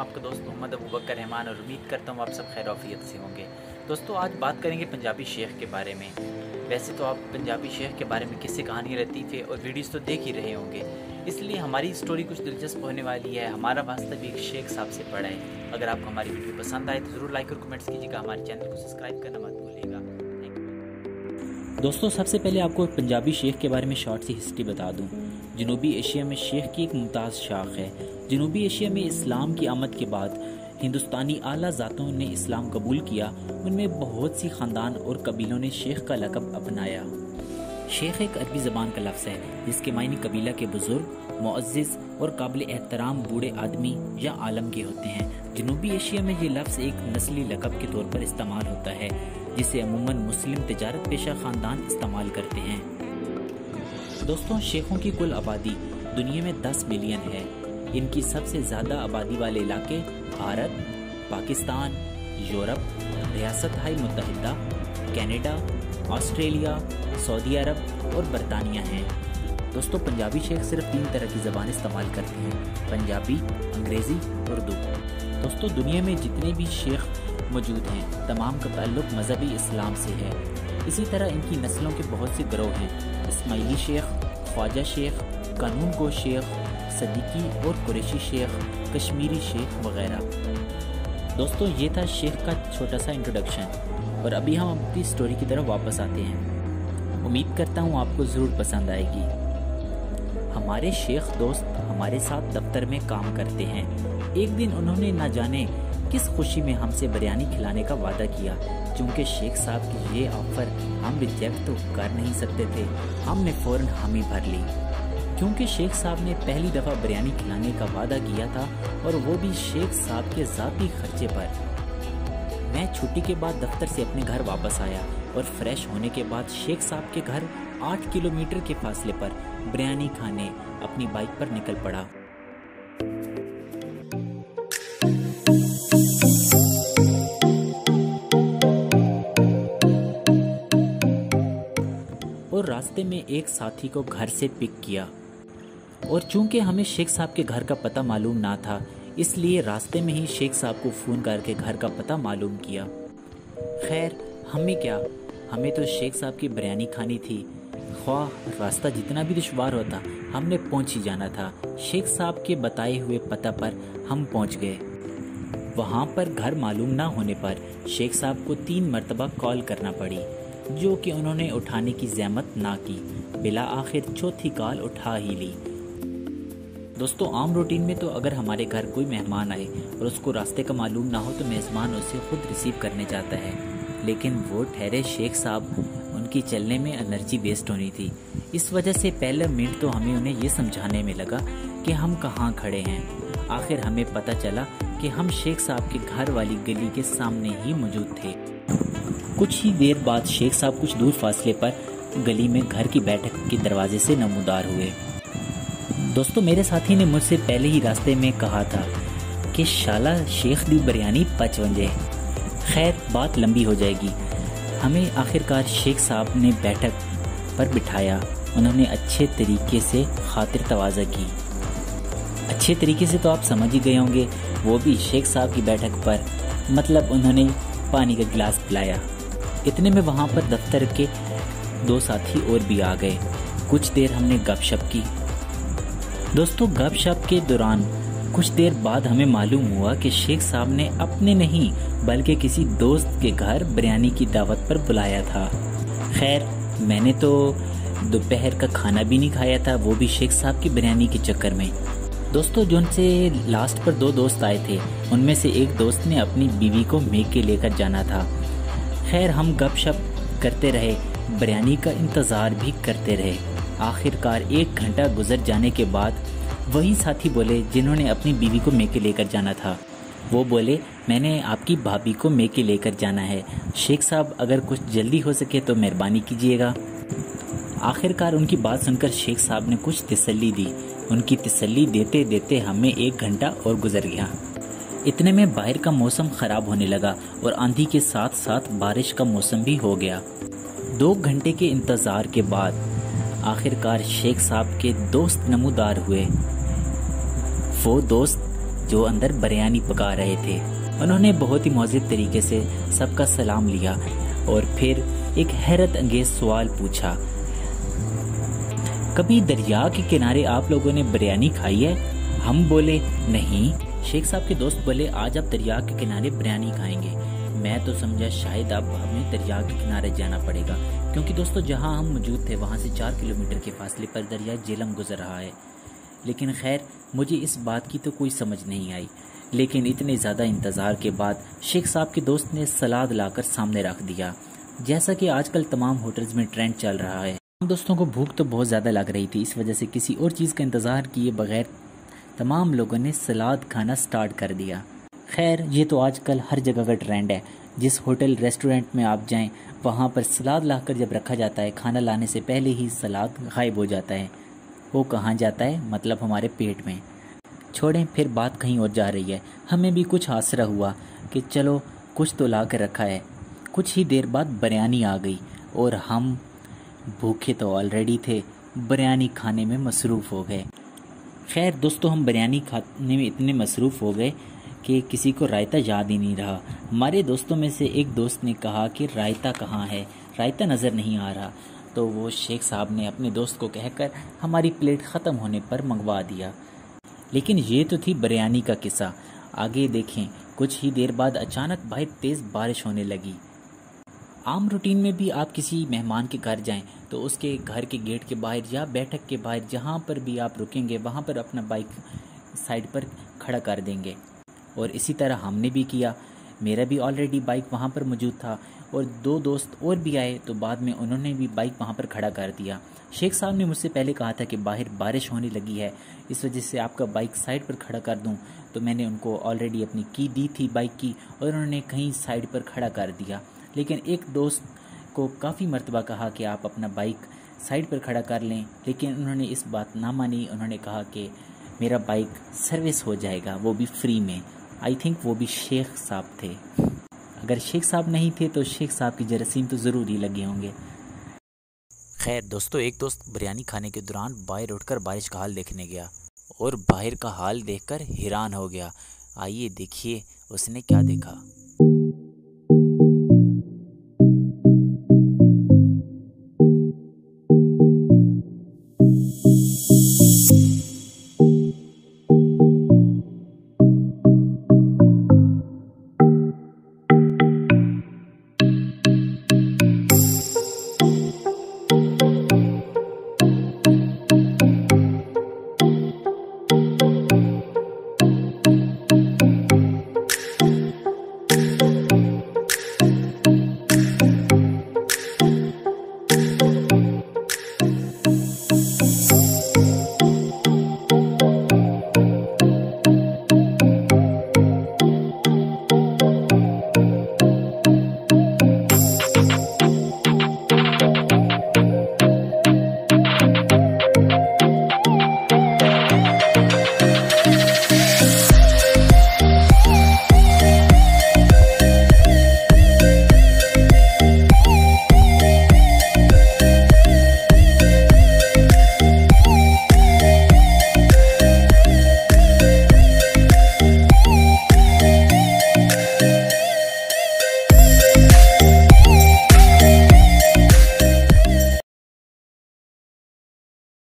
آپ کا دوست محمد ابوبکر رحمان اور امید کرتا ہوں آپ سب خیر وعافیت سے ہوں گے۔ دوستو آج بات کریں گے پنجابی شیخ کے بارے میں۔ ویسے تو آپ پنجابی شیخ کے بارے میں قصے کہانی لطیفے اور ویڈیوز تو دیکھ ہی رہے ہوں گے، اس لیے ہماری اسٹوری کچھ دلچسپ ہونے والی ہے۔ ہمارا واسطہ بھی ایک شیخ صاحب سے پڑا ہے۔ اگر آپ کو ہماری ویڈیو پسند آئے تو ضرور لائک اور کمنٹس کیجیے گا، ہمارے چینل کو سبسکرائب کرنا مت بھولیے گا۔ دوستو سب سے پہلے آپ کو پنجابی شیخ کے بارے میں شارٹ سی ہسٹری بتا دوں۔ جنوبی ایشیا میں شیخ کی ایک ممتاز شاخ ہے۔ جنوبی ایشیا میں اسلام کی آمد کے بعد ہندوستانی اعلیٰ ذاتوں نے اسلام قبول کیا، ان میں بہت سی خاندان اور قبیلوں نے شیخ کا لقب اپنایا۔ شیخ ایک عربی زبان کا لفظ ہے جس کے معنی قبیلہ کے بزرگ، معزز اور قابل احترام بوڑھے آدمی یا عالم کے ہوتے ہیں۔ جنوبی ایشیا میں یہ لفظ ایک نسلی لقب کے طور پر استعمال ہوتا ہے جسے عموماً مسلم تجارت پیشہ خاندان استعمال کرتے ہیں۔ دوستوں شیخوں کی کل آبادی دنیا میں 10 ملین ہے۔ ان کی سب سے زیادہ آبادی والے علاقے بھارت، پاکستان، یورپ، ریاست ہائے متحدہ، کینیڈا، آسٹریلیا، سعودی عرب اور برطانیہ ہیں۔ دوستو پنجابی شیخ صرف 3 طرح کی زبان استعمال کرتے ہیں: پنجابی، انگریزی، اردو۔ دوستو دنیا میں جتنے بھی شیخ موجود ہیں تمام کا تعلق مذہبی اسلام سے ہے۔ اسی طرح ان کی نسلوں کے بہت سے گروہ ہیں: اسماعیلی شیخ، خواجہ شیخ، قانون گو شیخ، صدیقی اور قریشی شیخ، کشمیری شیخ وغیرہ۔ دوستو یہ تھا شیخ کا چھوٹا سا انٹروڈکشن، اور ابھی ہم اپنی سٹوری کی طرف واپس آتے ہیں۔ امید کرتا ہوں آپ کو ضرور پسند آئے گی۔ ہمارے شیخ دوست ہمارے ساتھ دفتر میں کام کرتے ہیں۔ ایک دن انہوں نے نہ جانے کس خوشی میں ہم سے بریانی کھلانے کا وعدہ کیا۔ چونکہ شیخ صاحب کی یہ آفر ہم ریجیکٹ تو کر نہیں سکتے تھے، ہم نے فوراً حامی بھر لی، کیونکہ شیخ صاحب نے پہلی دفعہ بریانی کھلانے کا وعدہ کیا تھا، اور وہ بھی شیخ صاحب کے ذاتی خرچے پر۔ میں چھٹی کے بعد دفتر سے اپنے گھر واپس آیا اور فریش ہونے کے بعد شیخ صاحب کے گھر 8 کلومیٹر کے فاصلے پر بریانی کھانے اپنی بائک پر نکل پڑا۔ اور راستے میں ایک ساتھی کو گھر سے پک کیا، اور چونکہ ہمیں شیخ صاحب کے گھر کا پتہ معلوم نہ تھا اس لیے راستے میں ہی شیخ صاحب کو فون کر کے گھر کا پتہ معلوم کیا۔ خیر ہمیں کیا، ہمیں تو شیخ صاحب کی بریانی کھانی تھی، خواہ راستہ جتنا بھی دشوار ہوتا ہم نے پہنچ ہی جانا تھا۔ شیخ صاحب کے بتائے ہوئے پتہ پر ہم پہنچ گئے۔ وہاں پر گھر معلوم نہ ہونے پر شیخ صاحب کو 3 مرتبہ کال کرنا پڑی، جو کہ انہوں نے اٹھانے کی زحمت نہ کی۔ بالآخر چوتھی کال اٹھا ہی لی۔ دوستو عام روٹین میں تو اگر ہمارے گھر کوئی مہمان آئے اور اس کو راستے کا معلوم نہ ہو تو میزبان اسے خود ریسیو کرنے جاتا ہے، لیکن وہ ٹھہرے شیخ صاحب، ان کی چلنے میں انرجی ویسٹ ہونی تھی۔ اس وجہ سے پہلے منٹ تو ہمیں انہیں یہ سمجھانے میں لگا کہ ہم کہاں کھڑے ہیں۔ آخر ہمیں پتہ چلا کہ ہم شیخ صاحب کے گھر والی گلی کے سامنے ہی موجود تھے۔ کچھ ہی دیر بعد شیخ صاحب کچھ دور فاصلے پر گلی میں گھر کی بیٹھک کے دروازے سے نمودار ہوئے۔ دوستو میرے ساتھی نے مجھ سے پہلے ہی راستے میں کہا تھا کہ شالا شیخ دی بریانی پچ ونجے۔ خیر بات لمبی ہو جائے گی۔ ہمیں آخرکار شیخ صاحب نے بیٹھک پر بٹھایا۔ انہوں نے اچھے طریقے سے خاطر تواضع کی۔ اچھے طریقے سے تو آپ سمجھ ہی گئے ہوں گے، وہ بھی شیخ صاحب کی بیٹھک پر، مطلب انہوں نے پانی کا گلاس پلایا۔ اتنے میں وہاں پر دفتر کے 2 ساتھی اور بھی آ گئے۔ کچھ دیر ہم نے گپ شپ کی۔ دوستو گپ شپ کے دوران کچھ دیر بعد ہمیں معلوم ہوا کہ شیخ صاحب نے اپنے نہیں بلکہ کسی دوست کے گھر بریانی کی دعوت پر بلایا تھا۔ خیر میں نے تو دوپہر کا کھانا بھی نہیں کھایا تھا، وہ بھی شیخ صاحب کی بریانی کے چکر میں۔ دوستو جو ان سے لاسٹ پر 2 دوست آئے تھے ان میں سے ایک دوست نے اپنی بیوی کو میکے لے کر جانا تھا۔ خیر ہم گپ شپ کرتے رہے، بریانی کا انتظار بھی کرتے رہے۔ آخرکار 1 گھنٹہ گزر جانے کے بعد وہی ساتھی بولے جنہوں نے اپنی بیوی کو میکے لے کر جانا تھا، وہ بولے میں نے آپ کی بھابھی کو میکے لے کر جانا ہے، شیخ صاحب اگر کچھ جلدی ہو سکے تو مہربانی کیجیے گا۔ آخرکار ان کی بات سن کر شیخ صاحب نے کچھ تسلی دی۔ ان کی تسلی دیتے دیتے ہمیں 1 گھنٹہ اور گزر گیا۔ اتنے میں باہر کا موسم خراب ہونے لگا اور آندھی کے ساتھ ساتھ بارش کا موسم بھی ہو گیا۔ 2 گھنٹے کے انتظار کے بعد آخرکار شیخ صاحب کے دوست نمودار ہوئے۔ وہ دوست جو اندر بریانی پکا رہے تھے۔ انہوں نے بہت ہی مہذب طریقے سے سب کا سلام لیا اور پھر ایک حیرت انگیز سوال پوچھا، کبھی دریا کے کنارے آپ لوگوں نے بریانی کھائی ہے؟ ہم بولے نہیں۔ شیخ صاحب کے دوست بولے آج آپ دریا کے کنارے بریانی کھائیں گے۔ میں تو سمجھا شاید اب ہمیں دریا کے کنارے جانا پڑے گا، کیونکہ دوستو جہاں ہم موجود تھے وہاں سے 4 کلومیٹر کے فاصلے پر دریا جہلم گزر رہا ہے۔ لیکن خیر مجھے اس بات کی تو کوئی سمجھ نہیں آئی، لیکن اتنے زیادہ انتظار کے بعد شیخ صاحب کے دوست نے سلاد لا کر سامنے رکھ دیا، جیسا کہ آج کل تمام ہوٹلز میں ٹرینڈ چل رہا ہے۔ ہم دوستوں کو بھوک تو بہت زیادہ لگ رہی تھی، اس وجہ سے کسی اور چیز کا انتظار کیے بغیر تمام لوگوں نے سلاد کھانا سٹارٹ کر دیا۔ خیر یہ تو آج کل ہر جگہ کا ٹرینڈ ہے، جس ہوٹل ریسٹورنٹ میں آپ جائیں وہاں پر سلاد لا کر جب رکھا جاتا ہے، کھانا لانے سے پہلے ہی سلاد غائب ہو جاتا ہے۔ وہ کہاں جاتا ہے؟ مطلب ہمارے پیٹ میں۔ چھوڑیں، پھر بات کہیں اور جا رہی ہے۔ ہمیں بھی کچھ آسرا ہوا کہ چلو کچھ تو لا کر رکھا ہے۔ کچھ ہی دیر بعد بریانی آ گئی اور ہم بھوکے تو آلریڈی تھے، بریانی کھانے میں مصروف ہو گئے۔ خیر دوستو ہم بریانی کھانے میں اتنے مصروف ہو گئے کہ کسی کو رائتہ یاد ہی نہیں رہا۔ ہمارے دوستوں میں سے ایک دوست نے کہا کہ رائتہ کہاں ہے، رائتہ نظر نہیں آ رہا، تو وہ شیخ صاحب نے اپنے دوست کو کہہ کر ہماری پلیٹ ختم ہونے پر منگوا دیا۔ لیکن یہ تو تھی بریانی کا قصہ، آگے دیکھیں۔ کچھ ہی دیر بعد اچانک باہر تیز بارش ہونے لگی۔ عام روٹین میں بھی آپ کسی مہمان کے گھر جائیں تو اس کے گھر کے گیٹ کے باہر یا بیٹھک کے باہر جہاں پر بھی آپ رکیں گے وہاں پر اپنا بائک سائڈ پر کھڑا کر دیں گے، اور اسی طرح ہم نے بھی کیا۔ میرا بھی آلریڈی بائک وہاں پر موجود تھا اور 2 دوست اور بھی آئے تو بعد میں انہوں نے بھی بائک وہاں پر کھڑا کر دیا۔ شیخ صاحب نے مجھ سے پہلے کہا تھا کہ باہر بارش ہونے لگی ہے، اس وجہ سے آپ کا بائک سائڈ پر کھڑا کر دوں، تو میں نے ان کو آلریڈی اپنی کی دی تھی بائک کی اور انہوں نے کہیں سائڈ پر کھڑا کر دیا۔ لیکن ایک دوست کو کافی مرتبہ کہا کہ آپ اپنا بائک سائڈ پر کھڑا کر لیں، لیکن انہوں نے اس بات نہ مانی۔ انہوں نے کہا کہ میرا بائک سروس ہو جائے گا، وہ بھی فری میں۔ آئی تھنک وہ بھی شیخ صاحب تھے، اگر شیخ صاحب نہیں تھے تو شیخ صاحب کی جراثیم تو ضرور ہی لگے ہوں گے۔ خیر دوستو ایک دوست بریانی کھانے کے دوران باہر اٹھ کر بارش کا حال دیکھنے گیا اور باہر کا حال دیکھ کر حیران ہو گیا۔ آئیے دیکھیے اس نے کیا دیکھا۔